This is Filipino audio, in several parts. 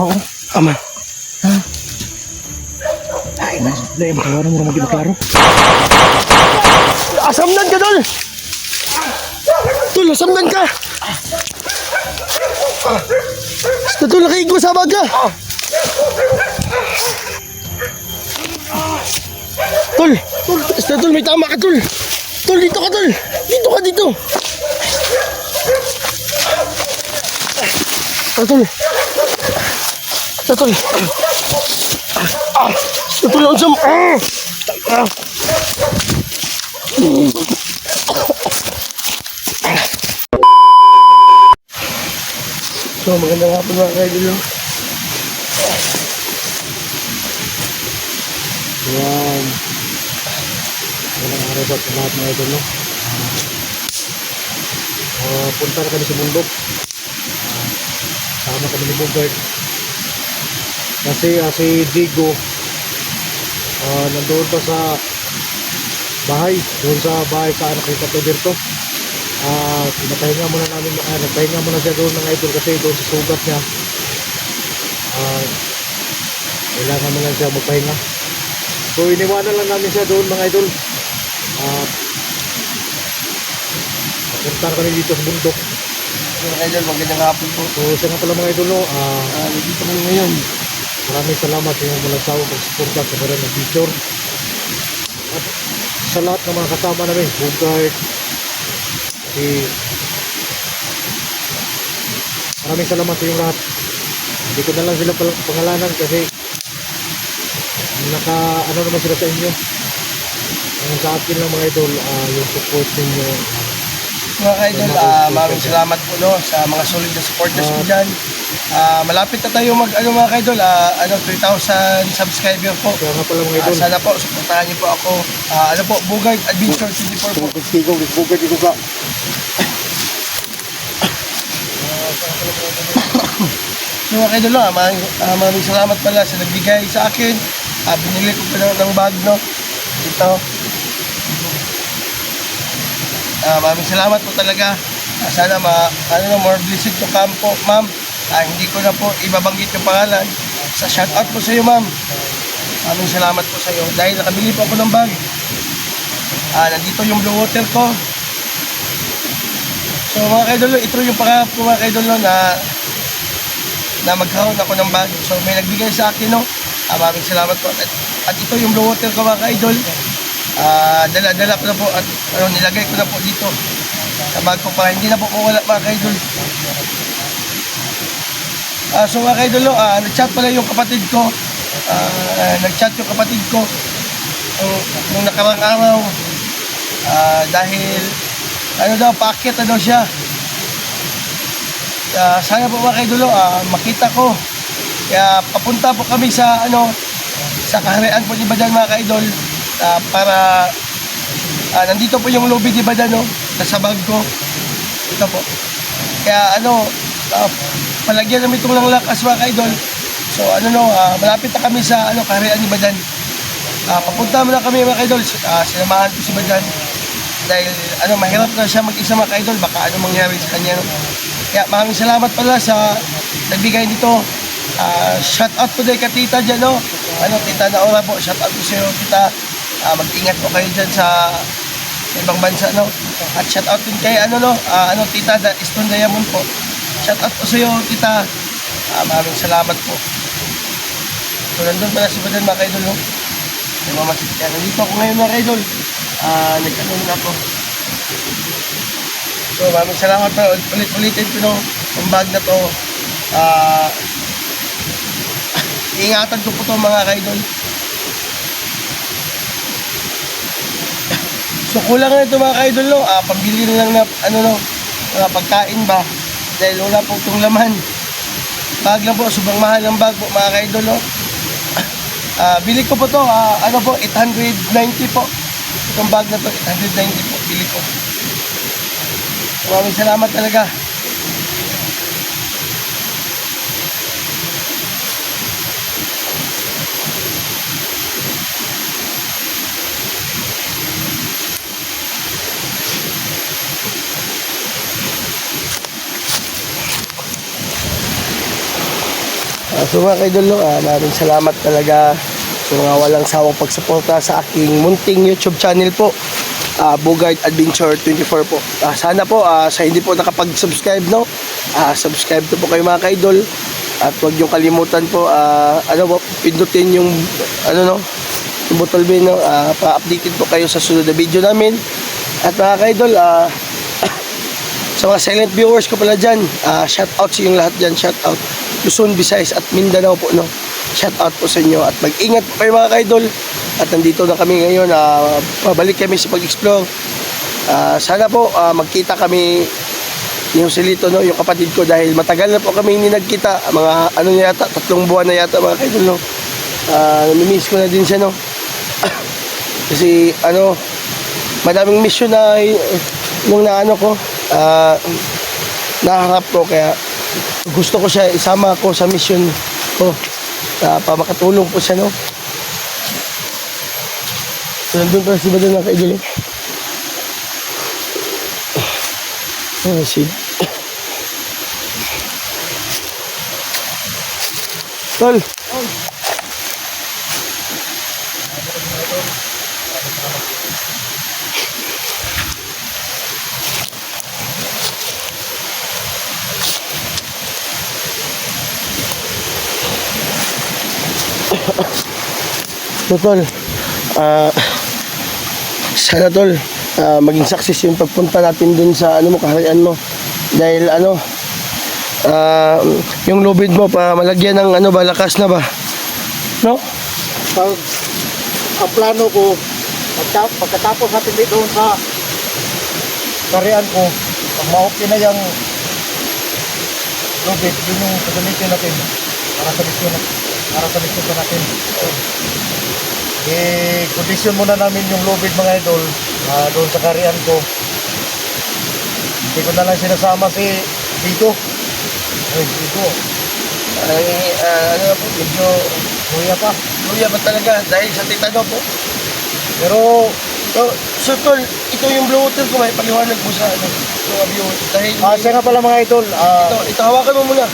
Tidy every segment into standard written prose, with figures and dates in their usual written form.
Oo, ama. Ha? Ay, na makawaran mo na maging asamdan ka, Dol! Dol, asamdan ka! Basta, Dol, nakiigwa sa baga! Tol! Basta, Dol, may tama ka, Tol! Tol, dito ka, Tol! Dito ka, dito! Tol! Tol! Tol, ang sam... So, magandang hapon mga kaidol. Yan. Magandang araw sa lahat mga idol, no? Punta na kami sa bundok. Sama kami ni Bogart. Kasi si Digo nandoon pa sa bahay. Doon sa bahay sa anak ni Kato. Nagpahinga muna siya doon ng idol kasi doon sa sugat niya kailangan mo lang siya magpahinga, so iniwanan lang namin siya doon mga idol. Punta kami dito sa bundok mga idol. Magandang hapon po. So siya nga pala mga idol, no? Dito kami ngayon. Maraming salamat sa inyong walang sawang pagsuporta sa mga nag-picture at sa lahat ng mga kasama namin, Bogart, maraming salamat sa inyong lahat. Hindi ko na lang sila pangalanan kasi ano naman sila sa inyo. Ang sa akin lang mga idol, yung support ninyo mga idol. Maraming salamat po, no, sa mga solid na supporters ko dyan. Malapit na tayo mga idol, 3,000 subscriber po. Kaya nga pala mga idol, sana po suportahan niyo po ako. Bogart Adventure 24 po. Bogart dito ka. Mga idol, maraming salamat pala sa nagbigay sa akin. Binili ko pa ng bag, no, ito. Maraming salamat po talaga. Sana more blessed to come po, ma'am. Hindi ko na po ibabanggit yung pangalan. Shout out po sa iyo, ma'am. Maraming salamat po sa iyo dahil nakabili po ako ng bag. Nandito yung blue water ko. So mga kaidol, ito yung pangarap ko mga kaidol, no, na magkaroon ako ng bag. So may nagbigay sa akin, no. Maraming salamat po. At ito yung blue water ko mga kaidol. Dala ko na po at nilagay ko na po dito sa bag ko para hindi na po mawala mga kaidol. So mga kaidol, nag-chat pala yung kapatid ko. Nag-chat yung kapatid ko nung nakarang araw dahil paakit na daw siya. Sana po mga kaidol, makita ko. Kaya papunta po kami sa sa kaharian po ni Badan mga kaidol. Para nandito po yung lobby di Badan, no, nasa bag ko. Ito po. Kaya palagyan namin itong lang lakas mga kaidol. So malapit na kami sa kaharian ni Badan. Papunta muna kami mga kaidol. Sinamahan ko si Badan dahil mahirap na siya mag-isa mga kaidol, baka mangyari sa kanya, no? Kaya maraming salamat pala sa nagbigay nito. Shout out po dahil ka tita dyan, no? Tita Naora po, shout out po sa iyo, tita. Mag-ingat po kayo dyan sa ibang bansa, no? At shout out din kay tita Stone Diamond po. Shout out po sa iyo, tita. Maraming salamat po. So nandun pala si Badan mga kaidol, no? Nandito ako ngayon mga kaidol. Nagkaroon ako. So maraming salamat po. Ulit-ulitin po, no, ang bag na to. Iingatan ko po to mga kaidol. So kulang na ito mga kaidol, no? Pambili na lang na pagkain ba dahil wala po itong laman. Bag lang po, sobrang mahal ng bag po mga kaidol, no? Bili ko po to, 890 po. Itong bag na to, 890 po, bili ko. Maraming salamat talaga. So mga kaidol, no, maraming salamat talaga sa mga walang sawang pagsuporta sa aking munting YouTube channel po. Bugard Adventure 24 po. Sana po sa hindi po nakapag-subscribe, no, subscribe to po kayo mga kaidol. At huwag yung kalimutan po pindutin yung yung button bell, no, pa-updated po kayo sa sunod na video namin. At mga kaidol, sa mga silent viewers ko pala dyan, shout out sa inyong lahat dyan, shout out Luzon, Visayas at Mindanao po, no. Shout out po sa inyo at mag-ingat po kayo mga kaidol. At nandito na kami ngayon, pabalik kami sa pag-explore. Sana po magkita kami yung silito, no, yung kapatid ko, dahil matagal na po kami hindi nagkita, mga yata 3 buwan na yata mga kaidol, no. Namimiss ko na din siya, no. Kasi madaming mission na nung ko naharap ko, kaya gusto ko siya isama ko sa mission ko para makatulong po siya, no. So, nandun pa si Badal na kaidol. Shit. Tol. So, tol, sana tol, maging success yung pagpunta natin dun sa kaharian mo, dahil yung lubid mo pa malagyan ng lakas na ba, no? Pag ang plano ko, pagkatapos natin dito sa karian ko, pag ma-okay na yung lubid, yun yung gagamitin natin para sa mission natin. I-condition muna namin yung lubid mga idol doon sa karian ko. Hindi ko na lang sinasama si Vigo. Vigo. Medyo luya pa talaga dahil sa titano po. Pero So tol, ito yung blue water ko, may paliwanag mo sa sa view. Dahil siya nga pala mga idol. ito hawakan mo muna.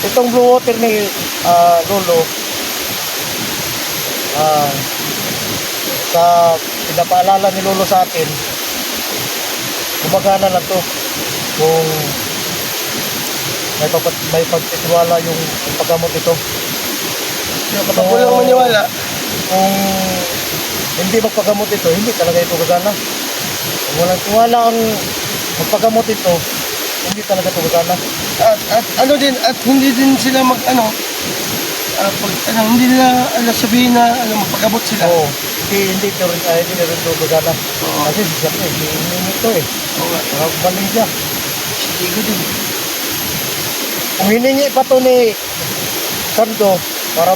Itong blue water ni Lolo, sa pinapaalala ni Lolo sa atin, gumagana na to kung may pagtitiwala yung paggamot ito. Kapag walang maniwala, Kung hindi magpagamot ito, hindi talaga ito gagana. Kung walang tiwala ang magpagamot ito, hindi talaga ito gagana. at hindi din sila hindi nila sabihin na magpagamot sila. Oo, hindi rin ito gagana. Kasi siyempre, hindi ito eh. Baling siya. Hindi ko din. Kung hiningi pa to ni Sando para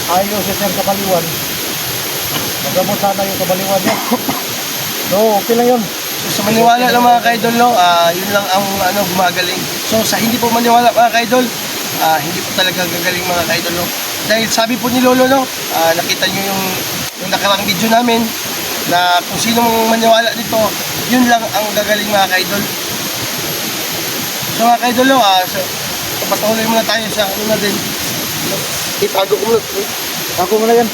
ayos siya siyang kabaliwan, magamot sana yung kabaliwan niya. No, okay lang yun. So, sa maniwala lang mga kaidol, no, yun lang ang gumagaling. So sa hindi po maniwala mga kaidol, hindi po talaga gagaling mga kaidol, no. Dahil sabi po ni Lolo, no, nakita nyo yung nakarang video namin na kung sino mong maniwala dito, yun lang ang gagaling mga kaidol. So mga kaidol, no, patuloy muna tayo sa na din. Itago ko muna. Ako muna yan.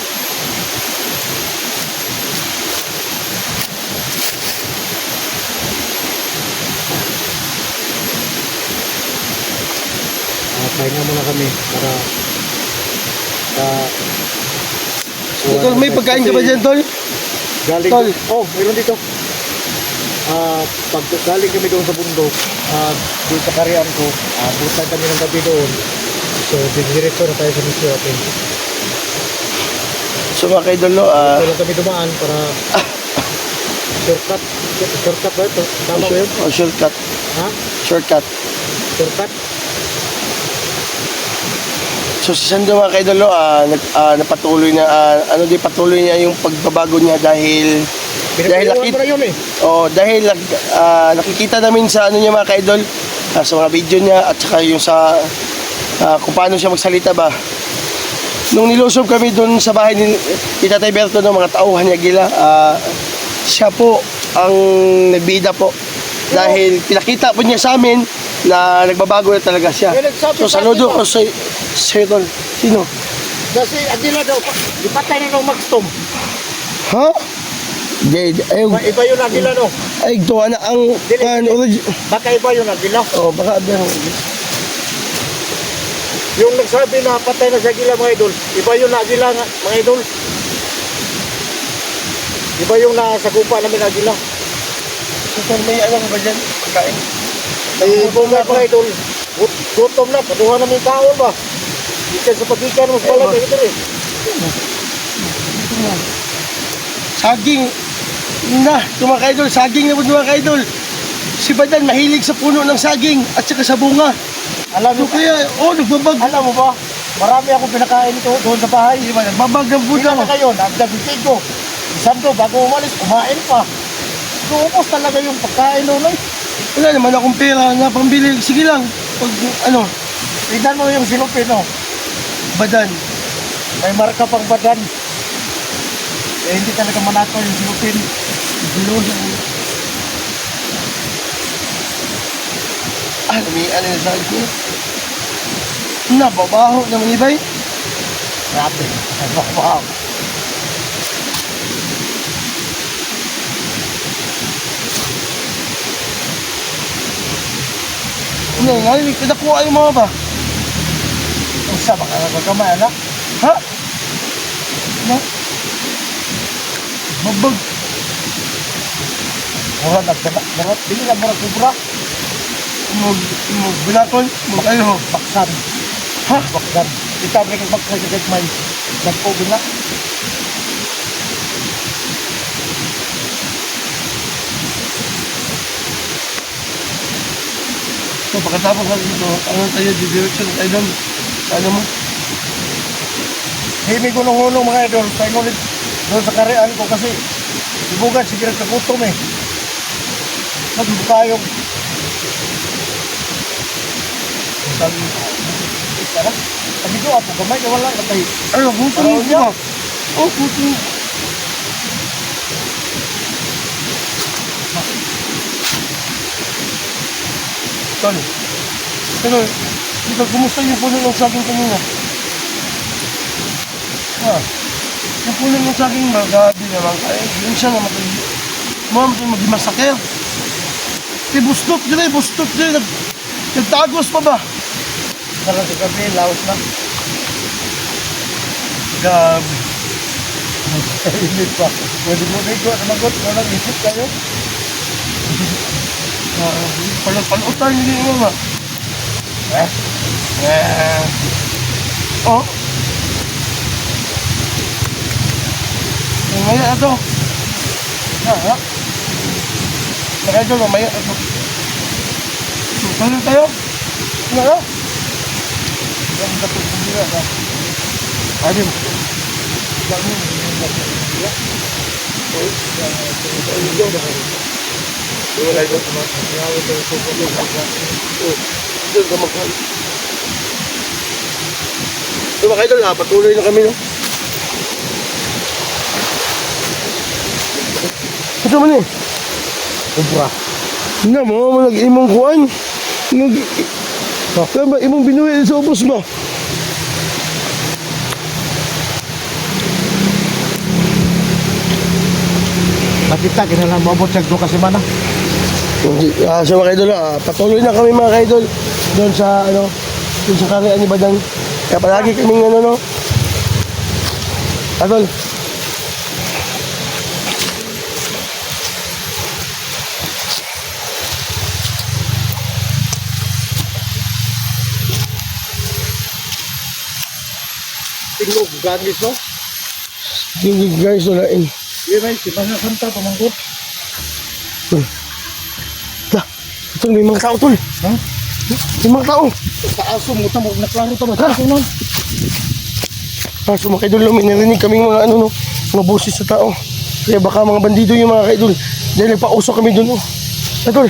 Pahinga muna kami para Tol, may pagkain ka ba dyan, Tol? galing Tol. Meron dito. Pag galing kami doon sa bundok, doon sa karian ko, butan kami ng gabi doon. So, diretso na tayo sa mission natin. So mga kaidol, no, Ito lang kami dumaan para shortcut. Shortcut ba ito? Tama ba yun? shortcut. Ha? Shortcut. Shortcut? So si Sando mga kaidol, no, napatuloy na patuloy niya yung pagbabago niya dahil Pinapaliwan mo na yun eh. dahil nakikita namin sa niya mga kaidol, sa mga video niya at saka yung sa kung paano siya magsalita ba. Nung nilusob kami doon sa bahay ni Tatay Berto, no, mga tauhan niya gila, siya po ang nagbida po Dahil pinakita po niya sa amin na nagbabago na talaga siya. So saludo ko sa Idol. Sino? Kasi Adila daw, ipatay na ng Maxtom. Ha? Iba yun Adila no. Ay, ito na ang Baka iba yun Adila. Oh, baka Yung nagsabi na patay na si Adila mga idol, iba yun na Adila mga idol. Iba yung nasagupa namin Adila. So, may ano ba dyan? Pagkain? Ay, mga idol, gutom na, paduha namin kaon ba? Ikan sa pagikan mo sa balat, ito eh. Saging. Na, mga ka-idol, saging na po mga ka-idol. Si Badan mahilig sa puno ng saging at saka sa bunga. Alam mo, Kaya, nagbabag. alam mo ba, marami akong pinakain ito doon sa bahay. Di ba, nagbabag ng Hindi budang. na kayo, nagdabitig ko. Isang to, bago umalis, kumain pa. Luupos talaga yung pagkain doon eh. Wala naman akong pera na pambili. Sige lang. Pag, Tignan mo yung silupin, no? Badan. May marka pang badan. Eh, hindi talaga manakaw yung silupin. Lumian na sa akin. Nababaho naman ibay. Grabe. Wow. Ngayon, pinakuha yung mga ba? Usa, baka nagkakamay, anak. Ha? Na? Babag. Murad, nagkakamay. Hindi na murad kubra. Binakon. Ano? Baksan. Ha? Baksan. Ikaw rin yung baksan sa may nagpugin na. So, pagkatapos natin dito, ano tayo, di-direction tayo doon. Ano mo? Himi ko nung hulong mga idol. Sa inulit doon sa karian ko kasi ibugan, sige nagkagutom eh. Nagbukayong. Sabi tara. Sabi ko, apo gamay, wala na tayo. Ano, gutom mo ba? Oh, gutom. Tol. Pero, dito, kumusta yung puno ng saging kanina? Ha? Yung puno ng saging, magabi naman. Ay, yun siya naman. Ma'am, ito mag-masakir. Bustot dili. Nagtagos pa ba? Tara sa gabi, laos na. Gabi. Init pa. Pwede mo na ikaw, namagot, walang isip kayo. Palutan hindi mo ba? Oh. Mamaya ito. Ha? Saka ito, mamaya ito. Ano tayo? Ano? Ang dapat kong dila ha. Adim. Dami. Wala ito. Doon ka magkal. So mga idol, patuloy na kami, no? Ito man eh. Kubra. Hindi mo, nag-imong kuhan. Kaya ba, imong binuwi sa ubos mo? Nakita, kinalang mabot siya doon kasi mana. So mga idol, patuloy na kami mga idol doon sa doon sa karian ni Badang. Kaya palagi kaming no. Idol. Tingog, gangis no? Hindi guys, wala in. Yan ay, si Pasang Santa, pamangkot. Ito may mga tao tol. Ha? May mga tao. Sa aso mo, tamo, naklaro tamo. Aso nun. So mga idol, may narinig kaming mga mga boses sa tao. Kaya baka mga bandido yung mga kaidol. Dahil nagpausok kami doon. Idol.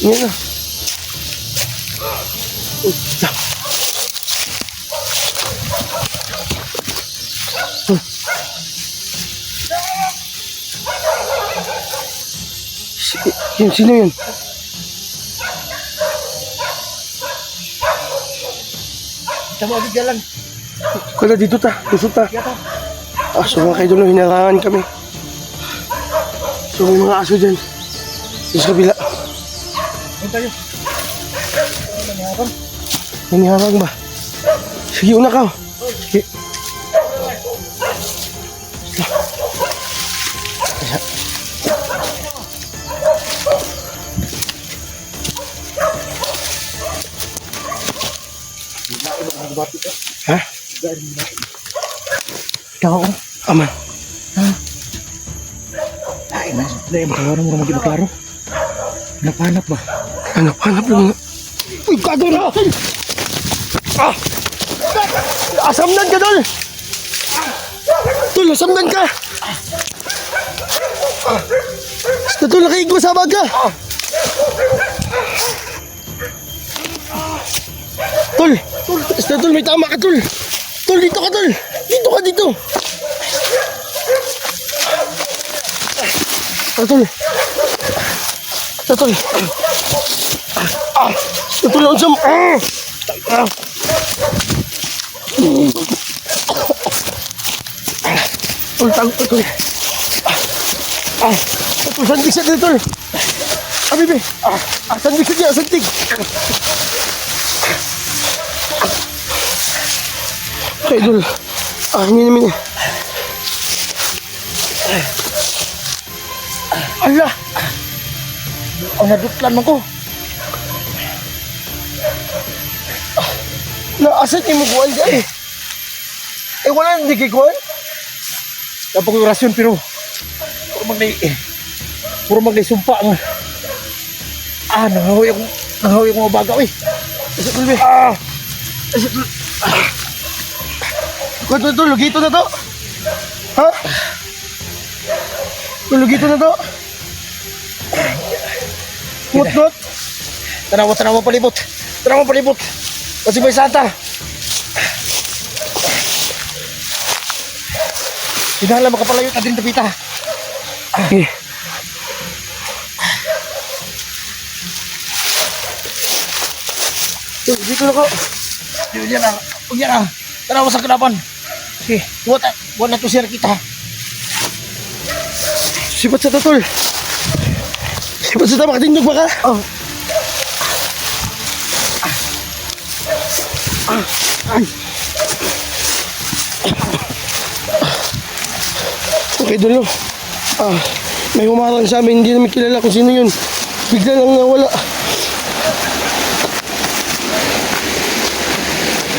Yan na. Sino yun? Tama, bigyan lang. Kala dito ta, lusot ta. Yata. So mga kaidol, hinarangan kami. So may mga aso dyan. Yung sa kabila. Ayun tayo. Nangyarang. Hiniharang ba? Sige, una ka. Sige. Ha? Ikaw, Aman. ay, makawaran mo na mag-ibaklaro. Napanap ba? Hanap lang. Uy, kagay na! Ah! Asamdan ka, Tol! Tol, asamdan ka! Basta, Tol, nakikigo sa baga! Tol! Basta, Tol, may tama ka, Tol! Tol, dito ka, Tol! Dito ka, dito! Tol! Tol! Tol, ang sam... Tol, tol! Tol, sandig siya dito, Tol! Bibi! Sandig siya dyan, sandig! Okay, Tol. Mini. Ala! Ang nadutlan mo ko. Naasan yung mukuhan dyan eh? Wala nang dikikuhan? Tapos ko rasyon pero puro magnay sumpa nga. Nangahoy akong mabagaw eh. Isa tulbi. Isa tulbi. Tol, lugito na to. Ha? Lugito na to. Mutnot. Tanawa palibot. Kasi may santa. Hinala makapalayo ka din tapita. Okay. Dito na ko. Yan lang. Huwag yan lang. Tanawa sa kalaban. Okay. Buwan na to sir kita. Sipat sa Tol. Sipat sa tama, katindog ba ka? Oh. Okay, Dulo. May humarang sa amin, hindi namin kilala kung sino yun. Bigla lang nawala.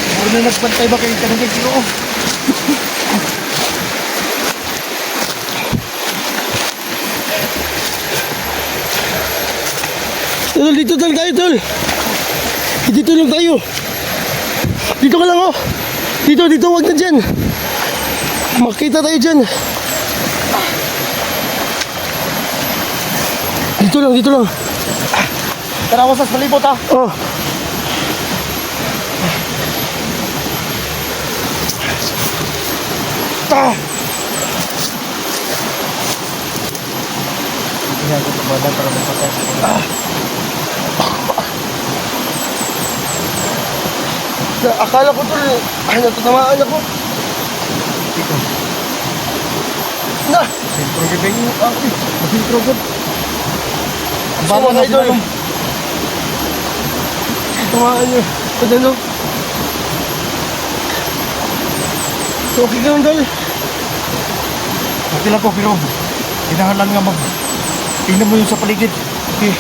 Puro na nagpantay ba kayo kanagay sino? Tol, dito lang tayo, Tol. Dito lang tayo. Dito ka lang, oh. Dito, wag na dyan. Makita tayo dyan. Dito lang. Tanawa sa palibot ha. Oh. Yan ko tumadan para magpatay. Akala ko, Tol, natatamaan ako. Dito. Na! Sentro bibig mo. Sentro good. Sino kayo, Tol? Tamaan nyo. Padalo. So, okay ka lang, Tol. Okay lang ko pero hinahalan nga mag tingnan mo yung sa paligid. Okay.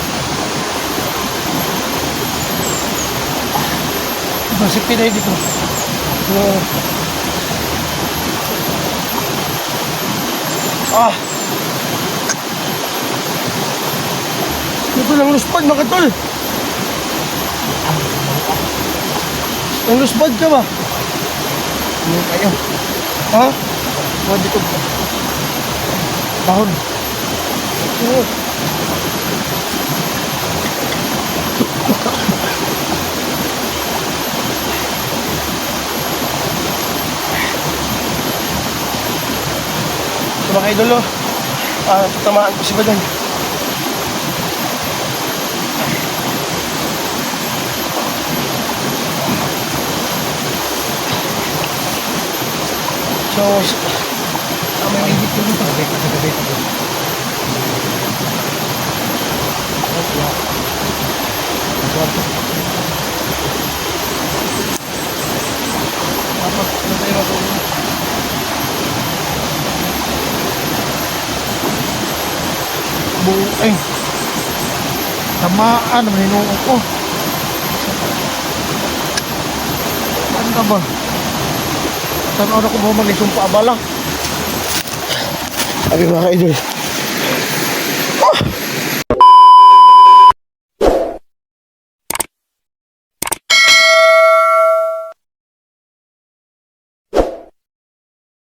Masipin na yun dito. Ito lang luspad, mga Tol. Ang luspad ka ba? Ano kayo? Ha? Pwede ko. Dahon. Oo. Ito mga idolo. Tatamaan ko si Badan. So, may edit ko dito. Dapat na tayo matulog. Ay, tamaan naman hinuong ko. Ano ka ba? Tanaw na ko mo mag-isumpa abala. Abi mga idol.